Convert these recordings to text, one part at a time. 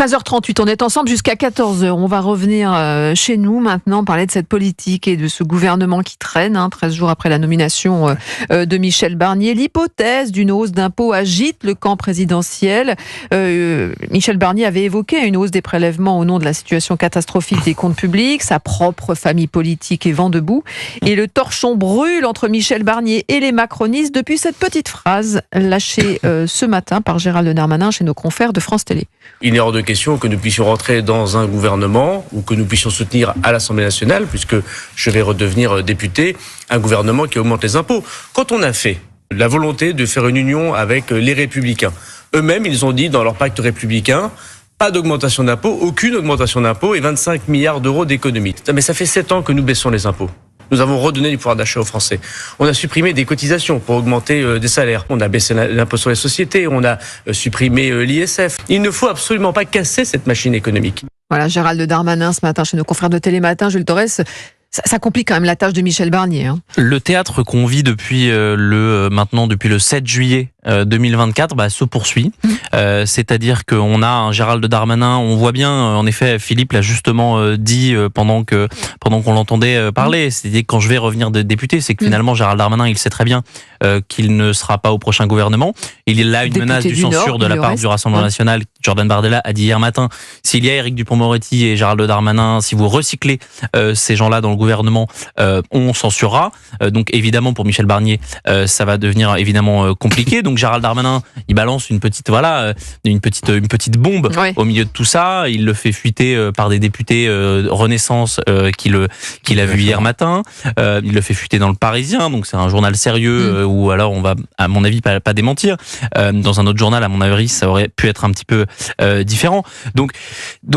13h38, on est ensemble jusqu'à 14h. On va revenir chez nous maintenant, parler de cette politique et de ce gouvernement qui traîne, 13 jours après la nomination de Michel Barnier. L'hypothèse d'une hausse d'impôts agite le camp présidentiel. Michel Barnier avait évoqué une hausse des prélèvements au nom de la situation catastrophique des comptes publics. Sa propre famille politique est vent debout. Et le torchon brûle entre Michel Barnier et les macronistes depuis cette petite phrase lâchée ce matin par Gérald Darmanin chez nos confrères de France Télé. Il est hors de question que nous puissions rentrer dans un gouvernement ou que nous puissions soutenir à l'Assemblée nationale, puisque je vais redevenir député, un gouvernement qui augmente les impôts. Quand on a fait la volonté de faire une union avec les Républicains, eux-mêmes, ils ont dit dans leur pacte républicain, pas d'augmentation d'impôts, aucune augmentation d'impôts et 25 milliards d'euros d'économies. Mais ça fait 7 ans que nous baissons les impôts. Nous avons redonné du pouvoir d'achat aux Français. On a supprimé des cotisations pour augmenter des salaires. On a baissé l'impôt sur les sociétés. On a supprimé l'ISF. Il ne faut absolument pas casser cette machine économique. Voilà, Gérald Darmanin ce matin chez nos confrères de Télématin. Jules Torres, ça complique quand même la tâche de Michel Barnier. Le théâtre qu'on vit depuis le 7 juillet 2024 se poursuit. C'est-à-dire qu'on a un Gérald Darmanin, on voit bien, en effet, Philippe l'a justement dit pendant qu'on l'entendait parler. C'est-à-dire que quand je vais revenir député, c'est que finalement Gérald Darmanin, il sait très bien qu'il ne sera pas au prochain gouvernement. Il a une menace du censure de la part du Rassemblement national. Jordan Bardella a dit hier matin, s'il y a Éric Dupond-Moretti et Gérald Darmanin, si vous recyclez ces gens-là dans le gouvernement, on censurera. Donc évidemment pour Michel Barnier, ça va devenir évidemment compliqué. Donc Gérald Darmanin, il balance une petite bombe au milieu de tout ça. Il le fait fuiter par des députés Renaissance qu'il a vu hier matin. Il le fait fuiter dans le Parisien, donc c'est un journal sérieux où alors on va, à mon avis, pas démentir. Dans un autre journal, à mon avis, ça aurait pu être un petit peu différent. Donc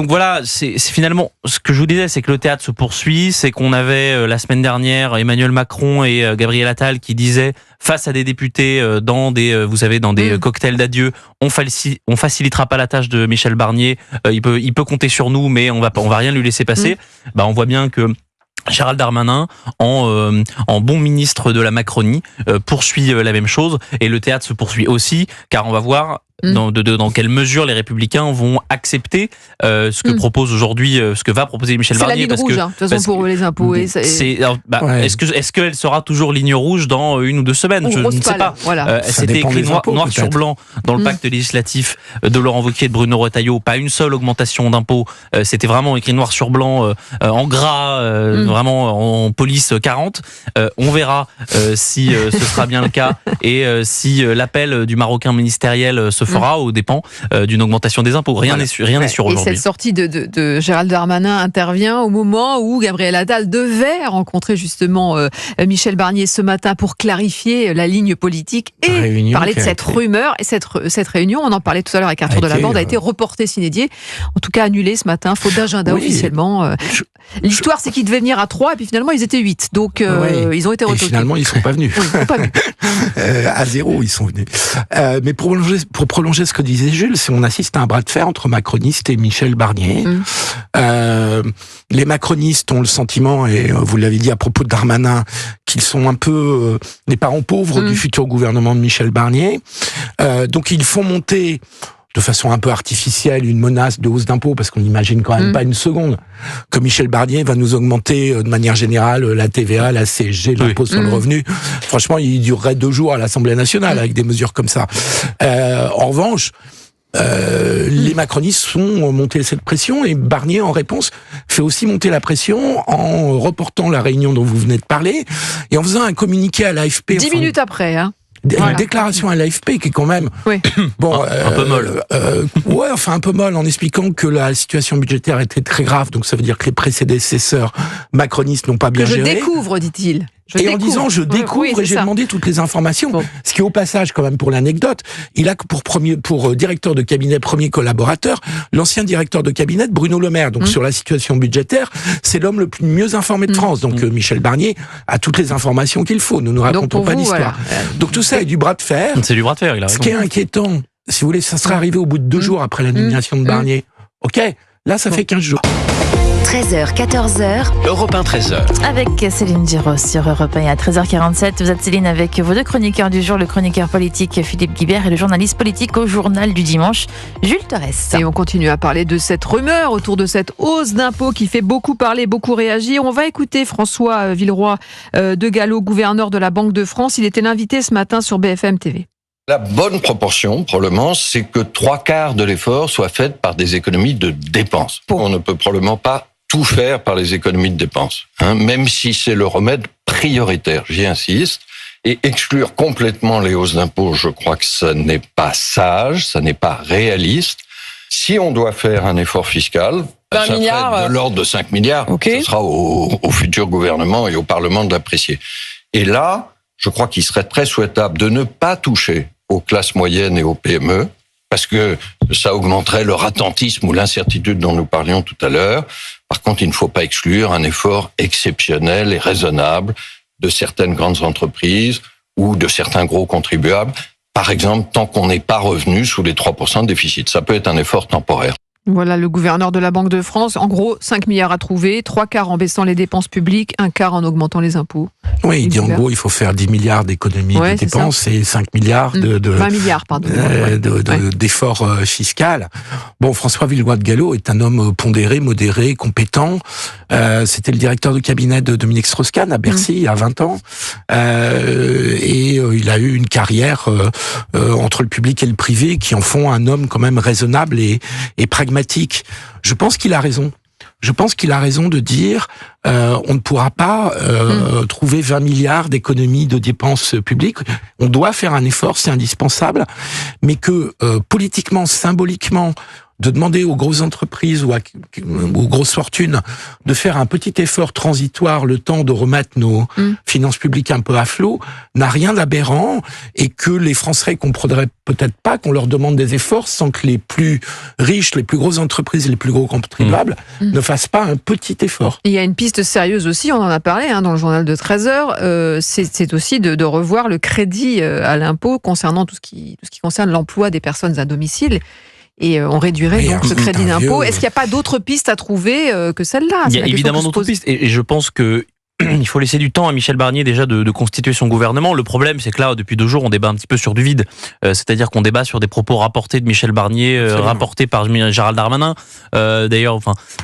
voilà, c'est finalement ce que je vous disais, c'est que le théâtre se poursuit, c'est qu'on avait la semaine dernière Emmanuel Macron et Gabriel Attal qui disaient face à des députés dans des cocktails d'adieu, on facilitera pas la tâche de Michel Barnier, il peut compter sur nous, mais on va rien lui laisser passer. On voit bien que Gérald Darmanin, en bon ministre de la Macronie, poursuit la même chose, et le théâtre se poursuit aussi, car on va voir dans quelle mesure les Républicains vont accepter ce que propose aujourd'hui, ce que va proposer Michel Barnier. C'est la ligne rouge, de toute façon, pour les impôts. Est-ce qu'elle sera toujours ligne rouge dans 1 ou 2 semaines? Je ne sais pas. Voilà. C'était écrit noir sur blanc dans le pacte législatif de Laurent Wauquiez et de Bruno Retailleau. Pas une seule augmentation d'impôts. C'était vraiment écrit noir sur blanc, en gras, vraiment en police 40. On verra si ce sera bien le cas et si l'appel du Marocain ministériel se fera aux dépens d'une augmentation des impôts. Rien n'est sûr aujourd'hui. Et cette sortie de Gérald Darmanin intervient au moment où Gabriel Attal devait rencontrer justement Michel Barnier ce matin pour clarifier la ligne politique et parler de cette rumeur. Et cette réunion, on en parlait tout à l'heure avec Arthur Delaborde, a été reportée sine die, en tout cas annulée ce matin, faute d'agenda officiellement. L'histoire, c'est qu'ils devaient venir à 3 et puis finalement ils étaient 8. Donc ils ont été retoqués. Et finalement ils ne sont pas venus. Ils sont pas venus. À 0 ils sont venus. Mais pour prolonger ce que disait Jules, c'est on assiste à un bras de fer entre macronistes et Michel Barnier. Les macronistes ont le sentiment, et vous l'avez dit à propos de Darmanin, qu'ils sont un peu les parents pauvres du futur gouvernement de Michel Barnier. Donc ils font monter de façon un peu artificielle une menace de hausse d'impôts, parce qu'on n'imagine quand même pas une seconde que Michel Barnier va nous augmenter de manière générale la TVA, la CSG, l'impôt sur le revenu. Franchement, il durerait 2 jours à l'Assemblée nationale avec des mesures comme ça. En revanche, les macronistes font monter cette pression, et Barnier, en réponse, fait aussi monter la pression en reportant la réunion dont vous venez de parler et en faisant un communiqué à l'AFP. 10 minutes après, Une déclaration à l'AFP qui est quand même un peu molle. Un peu molle, en expliquant que la situation budgétaire était très grave, donc ça veut dire que les prédécesseurs macronistes n'ont pas bien géré. Je découvre, dit-il. En disant je découvre et j'ai demandé toutes les informations. Ce qui, au passage, quand même pour l'anecdote, il a pour directeur de cabinet, premier collaborateur, l'ancien directeur de cabinet Bruno Le Maire. Donc sur la situation budgétaire, c'est l'homme le mieux informé de France. Donc Michel Barnier a toutes les informations qu'il faut. Nous ne racontons pas d'histoire. Donc tout ça est du bras de fer. C'est du bras de fer, il a raison. Ce qui est inquiétant, si vous voulez, ça serait arrivé au bout de 2 jours après la nomination de Barnier. Ok, là ça fait 15 jours. 13h, 14h. Europe 1, 13h. Avec Céline Giraud sur Europe 1 à 13h47. Vous êtes Céline avec vos deux chroniqueurs du jour, le chroniqueur politique Philippe Guibert et le journaliste politique au journal du dimanche, Jules Torres. Et on continue à parler de cette rumeur autour de cette hausse d'impôts qui fait beaucoup parler, beaucoup réagir. On va écouter François Villeroy de Galhau, gouverneur de la Banque de France. Il était l'invité ce matin sur BFM TV. La bonne proportion, probablement, c'est que 3/4 de l'effort soit fait par des économies de dépenses. On ne peut probablement pas tout faire par les économies de dépenses, même si c'est le remède prioritaire, j'y insiste. Et exclure complètement les hausses d'impôts, je crois que ça n'est pas sage, ça n'est pas réaliste. Si on doit faire un effort fiscal, ça serait de l'ordre de 5 milliards. Okay. Ce sera au futur gouvernement et au Parlement de l'apprécier. Et là, je crois qu'il serait très souhaitable de ne pas toucher aux classes moyennes et aux PME, parce que ça augmenterait leur attentisme ou l'incertitude dont nous parlions tout à l'heure. Par contre, il ne faut pas exclure un effort exceptionnel et raisonnable de certaines grandes entreprises ou de certains gros contribuables. Par exemple, tant qu'on n'est pas revenu sous les 3% de déficit. Ça peut être un effort temporaire. Voilà le gouverneur de la Banque de France. En gros, 5 milliards à trouver, 3/4 en baissant les dépenses publiques, 1/4 en augmentant les impôts. Oui, il dit en gros, il faut faire 10 milliards d'économies de dépenses et 5 milliards 20 milliards, pardon. d'efforts fiscaux. Bon, François Villeroy de Galhau est un homme pondéré, modéré, compétent. C'était le directeur de cabinet de Dominique Strauss-Kahn à Bercy il y a 20 ans. Et il a eu une carrière entre le public et le privé qui en font un homme quand même raisonnable et pragmatique. Je pense qu'il a raison. Je pense qu'il a raison de dire on ne pourra pas trouver 20 milliards d'économies de dépenses publiques. On doit faire un effort, c'est indispensable, mais que politiquement, symboliquement, de demander aux grosses entreprises ou aux grosses fortunes de faire un petit effort transitoire le temps de remettre nos finances publiques un peu à flot n'a rien d'aberrant, et que les Français comprendraient peut-être pas qu'on leur demande des efforts sans que les plus riches, les plus grosses entreprises et les plus gros contribuables ne fassent pas un petit effort. Il y a une piste sérieuse aussi, on en a parlé dans le journal de 13h, c'est aussi de revoir le crédit à l'impôt concernant tout ce qui concerne l'emploi des personnes à domicile. Et on réduirait donc ce crédit d'impôt. Est-ce qu'il n'y a pas d'autres pistes à trouver que celle-là? Il y a évidemment d'autres pistes. Et je pense que il faut laisser du temps à Michel Barnier déjà de constituer son gouvernement. Le problème, c'est que là, depuis 2 jours, on débat un petit peu sur du vide. C'est-à-dire qu'on débat sur des propos rapportés de Michel Barnier, rapportés par Gérald Darmanin. D'ailleurs,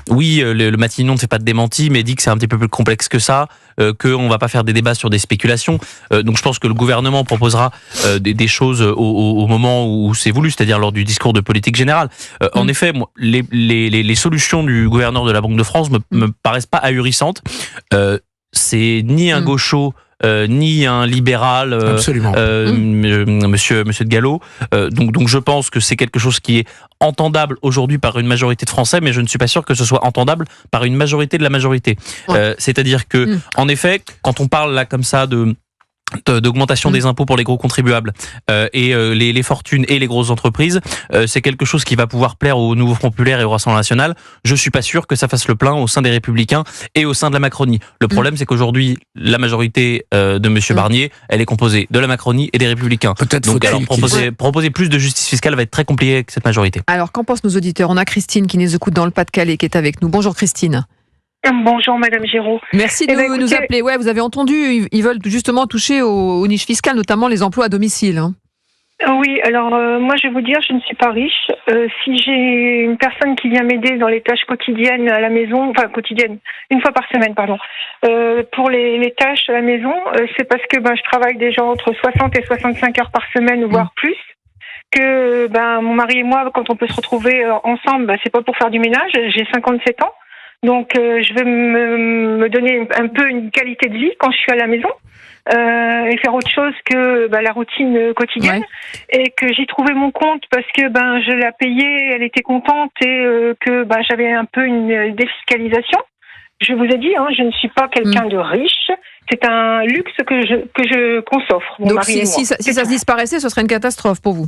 oui, le Matignon ne fait pas de démenti, mais dit que c'est un petit peu plus complexe que ça, qu'on ne va pas faire des débats sur des spéculations. Donc je pense que le gouvernement proposera des choses au moment où c'est voulu, c'est-à-dire lors du discours de politique générale. En effet, moi, les solutions du gouverneur de la Banque de France me paraissent pas ahurissantes. C'est ni un gaucho, ni un libéral, monsieur de Galhau. Donc je pense que c'est quelque chose qui est entendable aujourd'hui par une majorité de Français, mais je ne suis pas sûr que ce soit entendable par une majorité de la majorité. C'est-à-dire que, en effet, quand on parle là comme ça d'augmentation des impôts pour les gros contribuables et les fortunes et les grosses entreprises, c'est quelque chose qui va pouvoir plaire au Nouveau Front Populaire et au Rassemblement National. Je suis pas sûr que ça fasse le plein au sein des Républicains et au sein de la Macronie. Le problème, c'est qu'aujourd'hui, la majorité de monsieur Barnier, elle est composée de la Macronie et des Républicains. Donc alors proposer plus de justice fiscale va être très compliqué avec cette majorité. Alors qu'en pensent nos auditeurs? On a Christine qui nous écoute dans le Pas-de-Calais qui est avec nous. Bonjour Christine. Bonjour Madame Giraud. Merci de nous appeler. Ouais, vous avez entendu, ils veulent justement toucher aux niches fiscales, notamment les emplois à domicile. Oui, alors moi je vais vous dire, je ne suis pas riche. Si j'ai une personne qui vient m'aider dans les tâches quotidiennes à la maison, enfin quotidiennes, une fois par semaine, pardon, pour les tâches à la maison, c'est parce que je travaille déjà entre 60 et 65 heures par semaine, voire plus. Que mon mari et moi, quand on peut se retrouver ensemble, c'est pas pour faire du ménage. J'ai 57 ans. Donc, je vais me donner un peu une qualité de vie quand je suis à la maison et faire autre chose que la routine quotidienne. Et que j'y trouvais mon compte parce que je la payais, elle était contente et que j'avais un peu une défiscalisation. Je vous ai dit, je ne suis pas quelqu'un de riche. C'est un luxe qu'on s'offre. Donc, si ça se disparaissait, ce serait une catastrophe pour vous?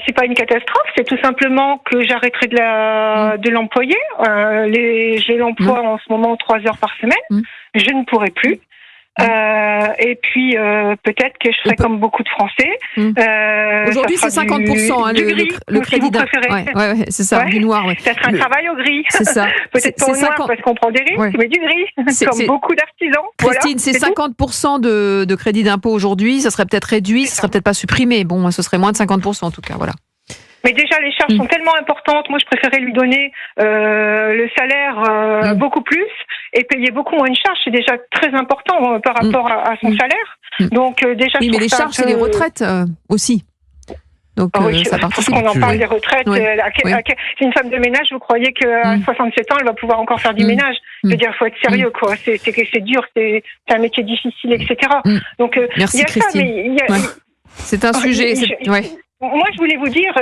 C'est pas une catastrophe, c'est tout simplement que j'arrêterai de l'employer. Je l'emploie en ce moment 3 heures par semaine. Je ne pourrai plus. Et puis peut-être que je ferai comme beaucoup de Français. Aujourd'hui, c'est 50% le crédit d'impôt. Ouais, c'est ça, du noir. Ouais. Ça sera un travail au gris. C'est ça. Peut-être pas au noir parce qu'on prend des risques, mais du gris, comme beaucoup d'artisans. Christine, voilà, c'est 50% de crédit d'impôt aujourd'hui. Ça serait peut-être réduit, ça serait peut-être pas supprimé. Bon, ce serait moins de 50% en tout cas. Voilà. Mais déjà, les charges sont tellement importantes. Moi, je préférais lui donner le salaire beaucoup plus et payer beaucoup moins de charges. C'est déjà très important par rapport à son salaire. Donc, déjà, oui, mais les charges, c'est les retraites aussi. Donc, ça participe. On en parle des retraites. C'est une femme de ménage. Vous croyez qu'à 67 ans, elle va pouvoir encore faire du ménage? Je veux dire, il faut être sérieux, quoi. C'est dur, c'est un métier difficile, etc. Donc, merci, il y a Christine. ça, mais c'est un sujet. Moi, je voulais vous dire,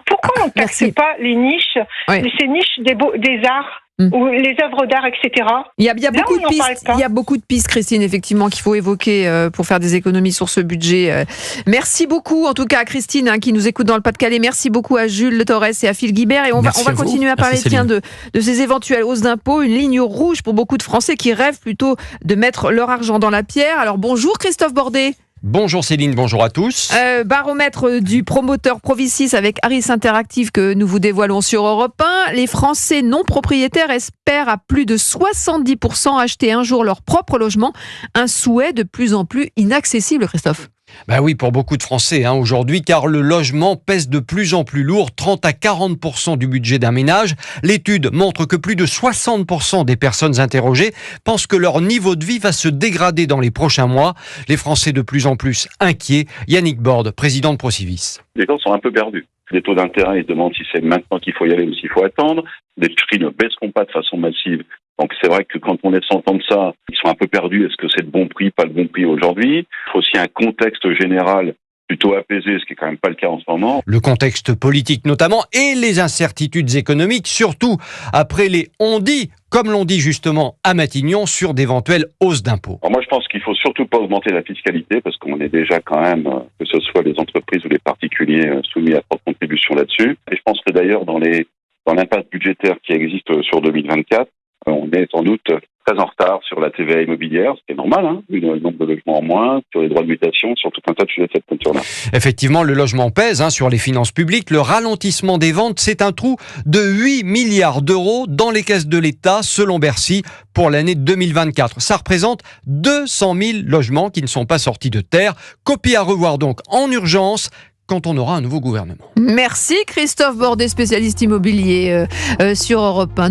pourquoi on ne taxe pas les niches, ces niches des arts ou les œuvres d'art, etc. Il y a beaucoup de pistes. Il y a beaucoup de pistes, Christine, effectivement, qu'il faut évoquer pour faire des économies sur ce budget. Merci beaucoup, en tout cas, à Christine, qui nous écoute dans le Pas-de-Calais. Merci beaucoup à Jules Torres et à Phil Guibert. Et on va continuer à parler de ces éventuelles hausses d'impôts, une ligne rouge pour beaucoup de Français qui rêvent plutôt de mettre leur argent dans la pierre. Alors, bonjour, Christophe Bordet. Bonjour Céline, bonjour à tous. Baromètre du promoteur Provicis avec Harris Interactive que nous vous dévoilons sur Europe 1. Les Français non propriétaires espèrent à plus de 70% acheter un jour leur propre logement. Un souhait de plus en plus inaccessible, Christophe. Bah oui, pour beaucoup de Français aujourd'hui, car le logement pèse de plus en plus lourd, 30 à 40% du budget d'un ménage. L'étude montre que plus de 60% des personnes interrogées pensent que leur niveau de vie va se dégrader dans les prochains mois. Les Français de plus en plus inquiets. Yannick Borde, président de Procivis. Les gens sont un peu perdus. Les taux d'intérêt, ils se demandent si c'est maintenant qu'il faut y aller ou s'il faut attendre. Les prix ne baisseront pas de façon massive. Donc c'est vrai que quand on laisse entendre ça, ils sont un peu perdus. Est-ce que c'est le bon prix, pas le bon prix aujourd'hui? Il faut aussi un contexte général plutôt apaisé, ce qui est quand même pas le cas en ce moment. Le contexte politique notamment et les incertitudes économiques, surtout après les on-dit, comme l'on dit justement à Matignon, sur d'éventuelles hausses d'impôts. Alors moi je pense qu'il faut surtout pas augmenter la fiscalité parce qu'on est déjà quand même, que ce soit les entreprises ou les particuliers, soumis à forte contribution là-dessus. Et je pense que d'ailleurs dans l'impasse budgétaire qui existe sur 2024, on est sans doute très en retard sur la TVA immobilière, ce qui est normal, vu le nombre de logements en moins, sur les droits de mutation, sur tout un tas de sujets de cette nature-là. Effectivement, le logement pèse sur les finances publiques. Le ralentissement des ventes, c'est un trou de 8 milliards d'euros dans les caisses de l'État, selon Bercy, pour l'année 2024. Ça représente 200 000 logements qui ne sont pas sortis de terre. Copie à revoir donc en urgence quand on aura un nouveau gouvernement. Merci Christophe Bordet, spécialiste immobilier sur Europe 1.